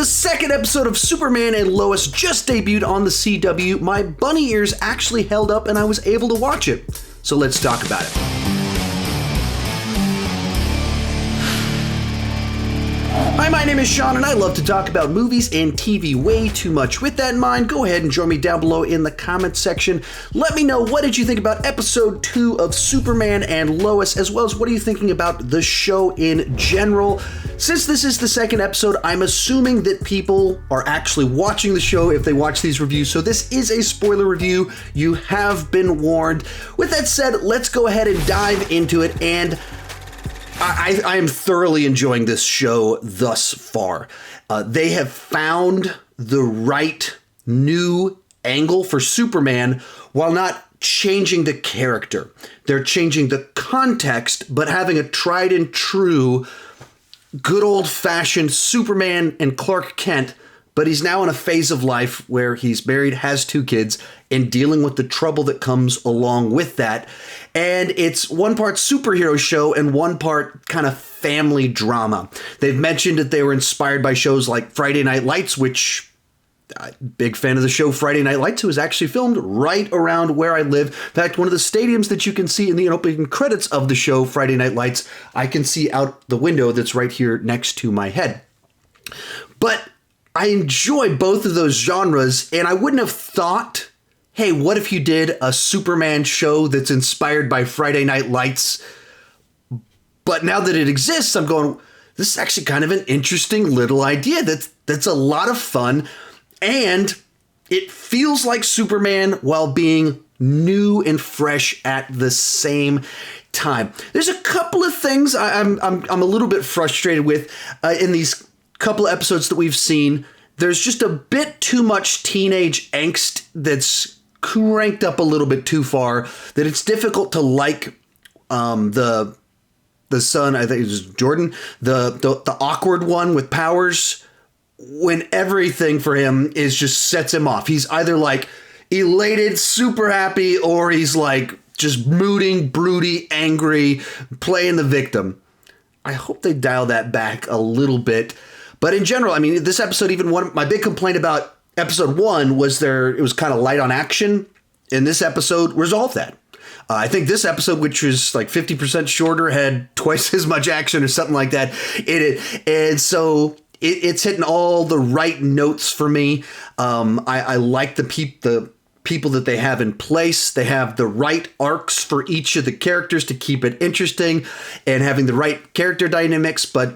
The second episode of Superman and Lois just debuted on the CW. My bunny ears actually held up and I was able to watch it. So let's talk about it. Hi, my name is Sean and I love to talk about movies and TV way too much. With that in mind, go ahead and join me down below in the comments section. Let me know, what did you think about episode 2 of Superman and Lois, as well as what are you thinking about the show in general? Since this is the second episode, I'm assuming that people are actually watching the show if they watch these reviews, so this is a spoiler review. You have been warned. With that said, let's go ahead and dive into it, and I am thoroughly enjoying this show thus far. They have found the right new angle for Superman while not changing the character. They're changing the context, but having a tried and true, good old-fashioned Superman and Clark Kent, but he's now in a phase of life where he's married, has 2 kids, and dealing with the trouble that comes along with that. And it's one part superhero show and one part kind of family drama. They've mentioned that they were inspired by shows like Friday Night Lights, which big fan of the show Friday Night Lights, who was actually filmed right around where I live. In fact, one of the stadiums that you can see in the opening credits of the show Friday Night Lights, I can see out the window that's right here next to my head. But I enjoy both of those genres, and I wouldn't have thought, hey, what if you did a Superman show that's inspired by Friday Night Lights? But now that it exists, I'm going, this is actually kind of an interesting little idea. That's a lot of fun, and it feels like Superman while being new and fresh at the same time. There's a couple of things I'm a little bit frustrated with in these couple of episodes that we've seen. There's just a bit too much teenage angst that's cranked up a little bit too far, that it's difficult to like the son, I think it was Jordan, the awkward one with powers, when everything for him is just sets him off. He's either like elated, super happy, or he's like just mooding, broody, angry, playing the victim. I hope they dial that back a little bit. But in general, I mean, this episode, even my big complaint about episode 1 was it was kind of light on action. And this episode resolved that. I think this episode, which was like 50% shorter, had twice as much action or something like that in it. And so it's hitting all the right notes for me. I like the people that they have in place. They have the right arcs for each of the characters to keep it interesting and having the right character dynamics, but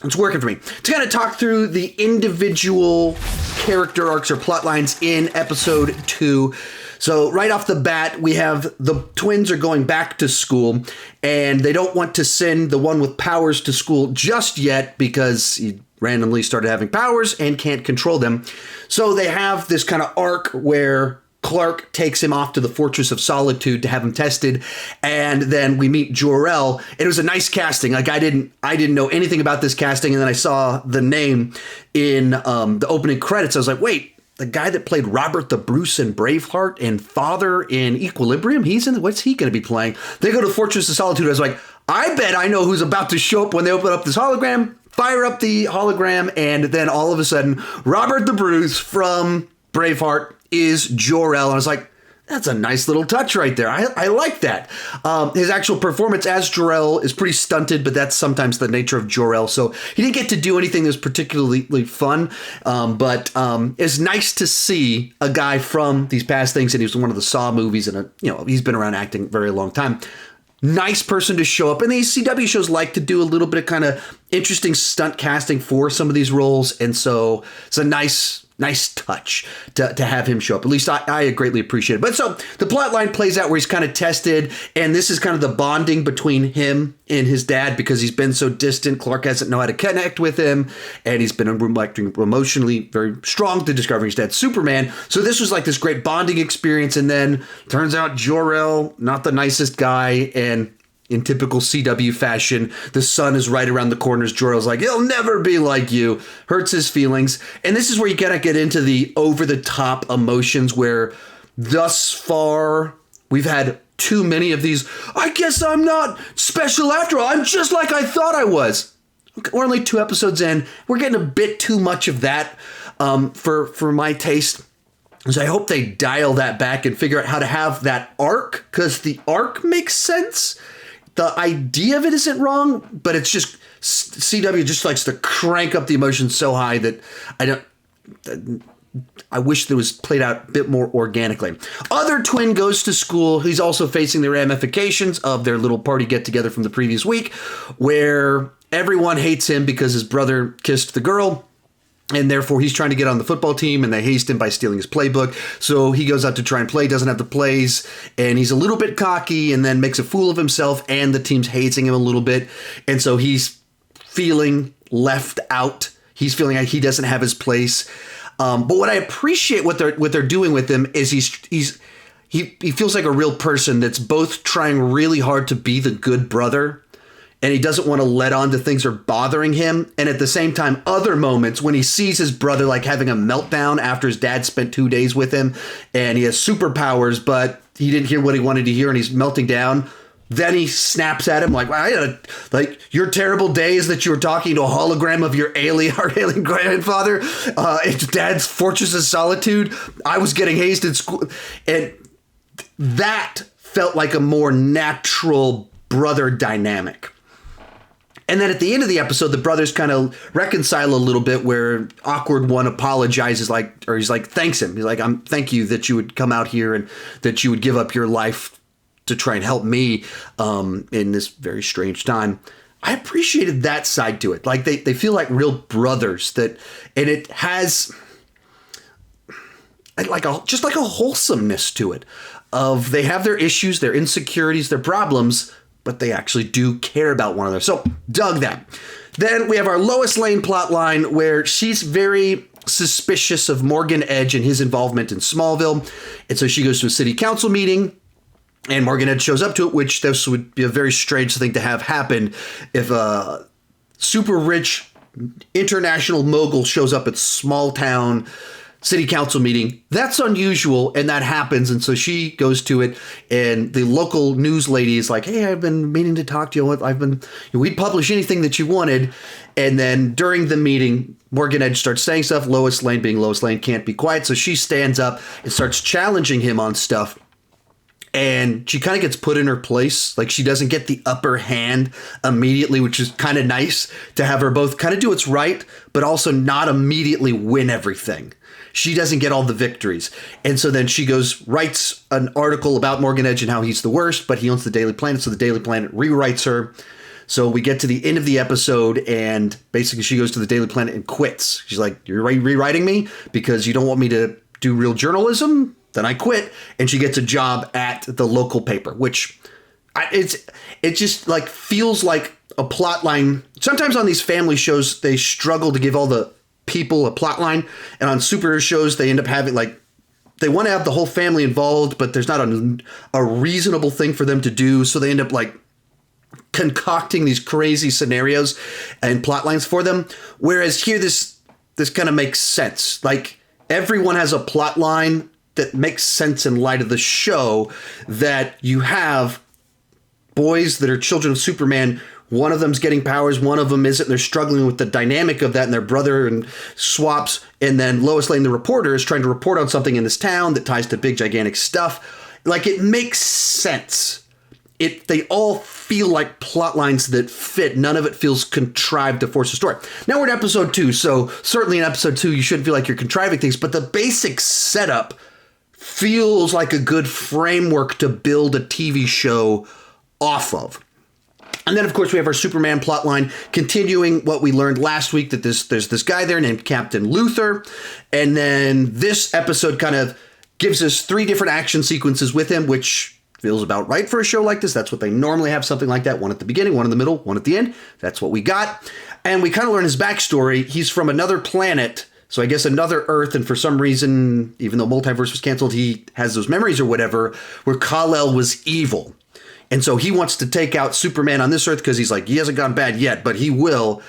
it's working for me. To kind of talk through the individual character arcs or plot lines in episode 2. So right off the bat, we have the twins are going back to school, and they don't want to send the one with powers to school just yet because he randomly started having powers and can't control them. So they have this kind of arc where Clark takes him off to the Fortress of Solitude to have him tested, and then we meet Jor-El. It was a nice casting. Like I didn't know anything about this casting, and then I saw the name in the opening credits. I was like, wait, the guy that played Robert the Bruce in Braveheart and Father in Equilibrium, what's he going to be playing? They go to Fortress of Solitude. I was like, I bet I know who's about to show up when they open up this hologram. Fire up the hologram, and then all of a sudden, Robert the Bruce from Braveheart is Jor-El. And I was like, that's a nice little touch right there. I like that. His actual performance as Jor-El is pretty stunted, but that's sometimes the nature of Jor-El. So he didn't get to do anything that was particularly fun. But it's nice to see a guy from these past things. And he was in one of the Saw movies, and he's been around acting a very long time. Nice person to show up. And these CW shows like to do a little bit of kind of interesting stunt casting for some of these roles. And so it's a nice touch to have him show up. At least I greatly appreciate it. But so the plot line plays out where he's kind of tested, and this is kind of the bonding between him and his dad because he's been so distant. Clark hasn't known how to connect with him, and he's been emotionally very strong to discovering his dad's Superman. So this was like this great bonding experience, and then turns out Jor-El, not the nicest guy, and in typical CW fashion, the sun is right around the corners. Jor-El's like, he'll never be like you. Hurts his feelings. And this is where you gotta get into the over-the-top emotions where thus far we've had too many of these, I guess I'm not special after all. I'm just like I thought I was. we're only 2 episodes in. We're getting a bit too much of that for my taste. So I hope they dial that back and figure out how to have that arc, because the arc makes sense. The idea of it isn't wrong, but it's just CW just likes to crank up the emotions so high that I wish that was played out a bit more organically. Other twin goes to school. He's also facing the ramifications of their little party get-together from the previous week, where everyone hates him because his brother kissed the girl. And therefore, he's trying to get on the football team, and they haste him by stealing his playbook. So he goes out to try and play, doesn't have the plays, and he's a little bit cocky and then makes a fool of himself, and the team's hating him a little bit. And so he's feeling left out. He's feeling like he doesn't have his place. But what I appreciate what they're doing with him is he feels like a real person that's both trying really hard to be the good brother, and he doesn't want to let on to things are bothering him. And at the same time, other moments when he sees his brother like having a meltdown after his dad spent 2 days with him and he has superpowers, but he didn't hear what he wanted to hear and he's melting down. Then he snaps at him like, your terrible day is that you were talking to a hologram of your alien grandfather. It's Dad's Fortress of Solitude. I was getting hazed in school. And that felt like a more natural brother dynamic. And then at the end of the episode, the brothers kind of reconcile a little bit, where awkward one apologizes, he's like, thanks him. He's like, thank you that you would come out here and that you would give up your life to try and help me in this very strange time. I appreciated that side to it. Like they feel like real brothers, and it has just like a wholesomeness to it of they have their issues, their insecurities, their problems, but they actually do care about one another. So dug that. Then we have our Lois Lane plotline, where she's very suspicious of Morgan Edge and his involvement in Smallville. And so she goes to a city council meeting, and Morgan Edge shows up to it, which this would be a very strange thing to have happen if a super rich international mogul shows up at small town city council meeting. That's unusual, and that happens. And so she goes to it, and the local news lady is like, hey, I've been meaning to talk to you. We'd publish anything that you wanted. And then during the meeting, Morgan Edge starts saying stuff. Lois Lane, being Lois Lane, can't be quiet. So she stands up and starts challenging him on stuff. And she kind of gets put in her place. Like, she doesn't get the upper hand immediately, which is kind of nice to have her both kind of do what's right, but also not immediately win everything. She doesn't get all the victories. And so then she writes an article about Morgan Edge and how he's the worst, but he owns the Daily Planet. So the Daily Planet rewrites her. So we get to the end of the episode, and basically she goes to the Daily Planet and quits. She's like, you're rewriting me because you don't want me to do real journalism? Then I quit. And she gets a job at the local paper, which it just like feels like a plot line. Sometimes on these family shows, they struggle to give all the people a plot line, and on superhero shows they end up having they want to have the whole family involved, but there's not a reasonable thing for them to do, so they end up concocting these crazy scenarios and plot lines for them. Whereas here this kind of makes sense. Like, everyone has a plot line that makes sense in light of the show, that you have boys that are children of Superman. One of them's getting powers, one of them isn't. They're struggling with the dynamic of that, and their brother and swaps. And then Lois Lane, the reporter, is trying to report on something in this town that ties to big, gigantic stuff. Like, it makes sense. They all feel like plot lines that fit. None of it feels contrived to force a story. Now we're in episode 2, so certainly in episode 2, you shouldn't feel like you're contriving things, but the basic setup feels like a good framework to build a TV show off of. And then, of course, we have our Superman plotline, continuing what we learned last week, that there's this guy there named Captain Luthor. And then this episode kind of gives us 3 different action sequences with him, which feels about right for a show like this. That's what they normally have, something like that. One at the beginning, one in the middle, one at the end. That's what we got. And we kind of learn his backstory. He's from another planet, so I guess another Earth. And for some reason, even though Multiverse was canceled, he has those memories or whatever, where Kal-El was evil. And so he wants to take out Superman on this Earth because he's like, he hasn't gone bad yet, but he will.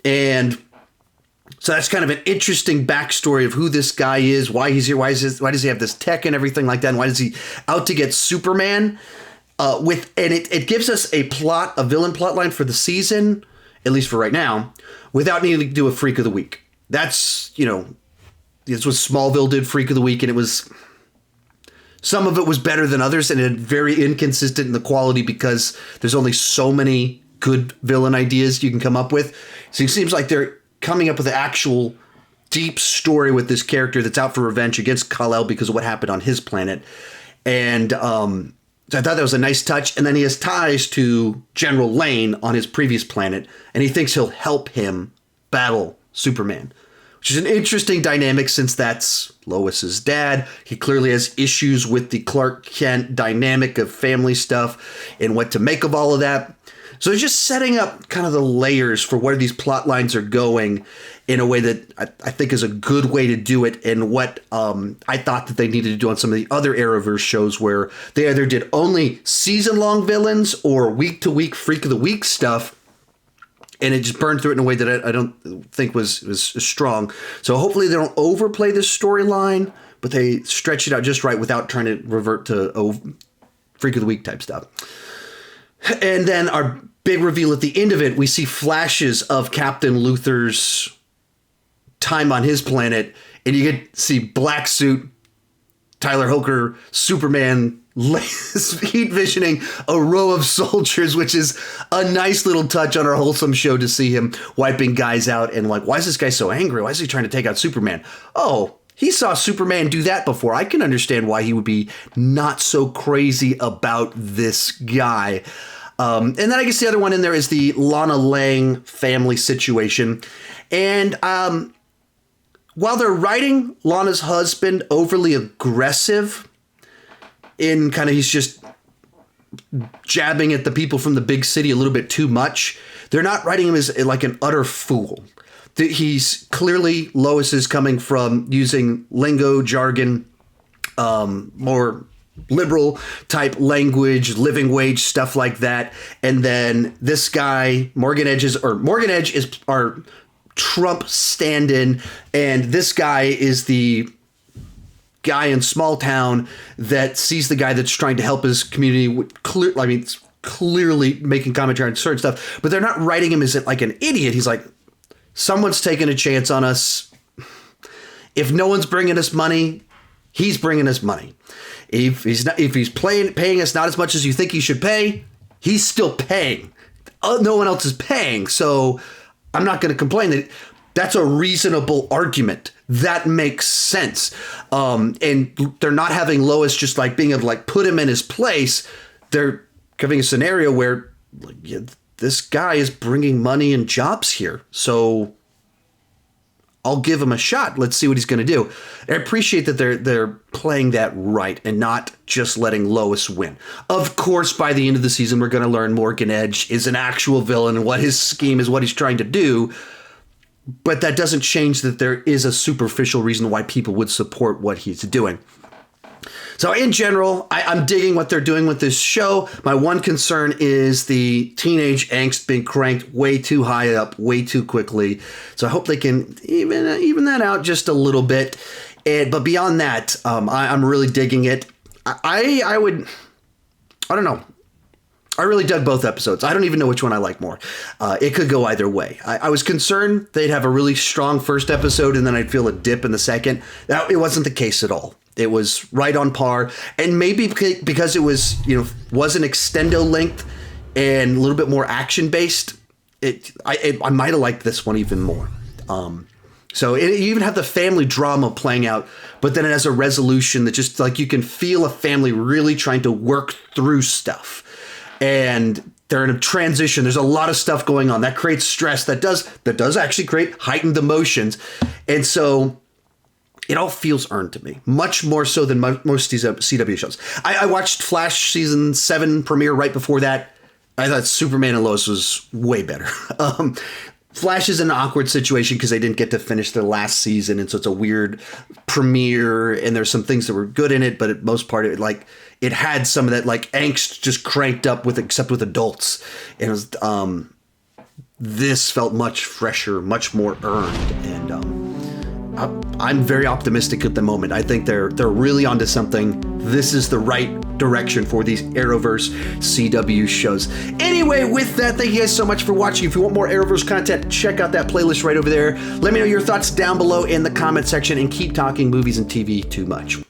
And so that's kind of an interesting backstory of who this guy is, why he's here, why does he have this tech and everything like that, and why is he out to get Superman? And it gives us a villain plot line for the season. at least for right now, without needing to do a Freak of the Week. That's, it's what Smallville did, Freak of the Week, and it was... Some of it was better than others, and it very inconsistent in the quality because there's only so many good villain ideas you can come up with. So it seems like they're coming up with an actual deep story with this character that's out for revenge against Kal-El because of what happened on his planet. And so I thought that was a nice touch. And then he has ties to General Lane on his previous planet, and he thinks he'll help him battle Superman, which is an interesting dynamic since that's Lois's dad. He clearly has issues with the Clark Kent dynamic of family stuff and what to make of all of that. So it's just setting up kind of the layers for where these plot lines are going in a way that I think is a good way to do it, and what I thought that they needed to do on some of the other Arrowverse shows where they either did only season-long villains or week-to-week Freak of the Week stuff, and it just burned through it in a way that I don't think was strong. So hopefully they don't overplay this storyline, but they stretch it out just right without trying to revert to Freak of the Week type stuff. And then our big reveal at the end of it, we see flashes of Captain Luthor's time on his planet, and you get to see black suit, Tyler Hoechlin, Superman, heat visioning a row of soldiers, which is a nice little touch on our wholesome show to see him wiping guys out. And like, why is this guy so angry? Why is he trying to take out Superman? Oh, he saw Superman do that before. I can understand why he would be not so crazy about this guy. And then I guess the other one in there is the Lana Lang family situation. And while they're writing Lana's husband overly aggressive, in kind of he's just jabbing at the people from the big city a little bit too much, they're not writing him as like an utter fool. He's clearly, Lois is coming from using lingo, jargon, more liberal type language, living wage, stuff like that. And then this guy, Morgan Edge is our Trump stand-in, and this guy is the guy in small town that sees the guy that's trying to help his community. It's clearly making commentary on certain stuff, but they're not writing him as like an idiot. He's like, someone's taking a chance on us. If no one's bringing us money, he's bringing us money. If he's paying us not as much as you think he should pay, he's still paying. No one else is paying, so I'm not going to complain. That's a reasonable argument. That makes sense. And they're not having Lois just like being able to like put him in his place. They're giving a scenario where this guy is bringing money and jobs here. So I'll give him a shot. Let's see what he's going to do. I appreciate that they're playing that right and not just letting Lois win. Of course, by the end of the season, we're going to learn Morgan Edge is an actual villain and what his scheme is, what he's trying to do. But that doesn't change that there is a superficial reason why people would support what he's doing. So in general, I'm digging what they're doing with this show. My one concern is the teenage angst being cranked way too high up, way too quickly. So I hope they can even that out just a little bit. But beyond that, I'm really digging it. I don't know. I really dug both episodes. I don't even know which one I like more. It could go either way. I was concerned they'd have a really strong first episode and then I'd feel a dip in the second. It wasn't the case at all. It was right on par. And maybe because it was, wasn't extendo length and a little bit more action based, I might have liked this one even more. So you even have the family drama playing out, but then it has a resolution that just like you can feel a family really trying to work through stuff. And they're in a transition. There's a lot of stuff going on that creates stress. That does actually create heightened emotions. And so it all feels earned to me, much more so than most CW shows. I watched Flash season 7 premiere right before that. I thought Superman and Lois was way better. Flash is in an awkward situation because they didn't get to finish their last season, and so it's a weird premiere. And there's some things that were good in it, but at most part, it had some of that like angst just cranked up except with adults. And it was, this felt much fresher, much more earned, and I'm very optimistic at the moment. I think they're really onto something. This is the right direction for these Arrowverse CW shows. Anyway, with that, thank you guys so much for watching. If you want more Arrowverse content, check out that playlist right over there. Let me know your thoughts down below in the comment section, and keep talking movies and TV too much.